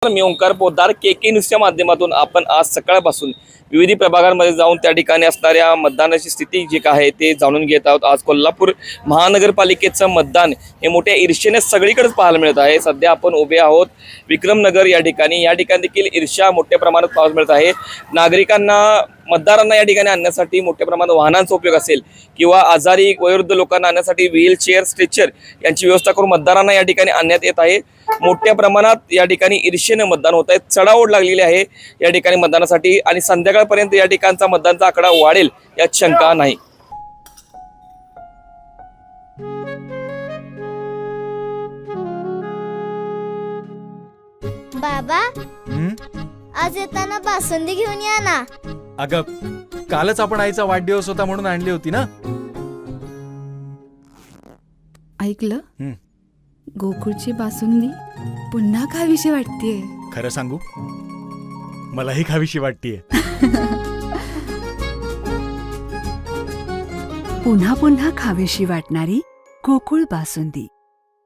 मी ओंकार पोद्दार के न्यूजच्या माध्यमातून आपण आज सकाळपासून विविध प्रभागांमध्ये जाऊन त्या ठिकाणी असणाऱ्या मतदानाची स्थिती जी काय आहे ते जाणून घेत आहोत। आज कोल्हापूर महानगरपालिकेचं मतदान हे मोठ्या ईर्ष्येने सगळीकडेच पाहायला मिळत आहे। सध्या आपण उभे आहोत विक्रमनगर या ठिकाणी देखील ईर्ष्या मोठ्या प्रमाणात पाहायला मिळत आहे। नागरिकांना मतदारांना या ठिकाणी आणण्यासाठी मोठ्या प्रमाणात वाहनांचा उपयोग असेल किंवा आजारी वयोवृद्ध लोकांना आणण्यासाठी व्हीलचेअर स्ट्रेचर यांची व्यवस्था करून मतदारांना या ठिकाणी आणण्यात येत आहे। मोठ्या प्रमाणात या ठिकाणी ईर्ष्येने मतदान होत आहे, चढाओढ लागलेली आहे या ठिकाणी मतदानासाठी आणि संध्याकाळपर्यंत या ठिकाणचा मतदानाचा आकडा वाढेल यात शंका नाही। बाबा आज येताना बासुंदी घेऊन या ना। अगं कालच आपण आईचा वाढदिवस होता म्हणून आणली होती ना। ऐकलं, गोकुळची बासुंदी पुन्हा खावीशी वाटतेय। खरं सांगू, मलाही खावीशी वाटतेय। पुन्हा पुन्हा खावीशी वाटणारी गोकुळ बासुंदी।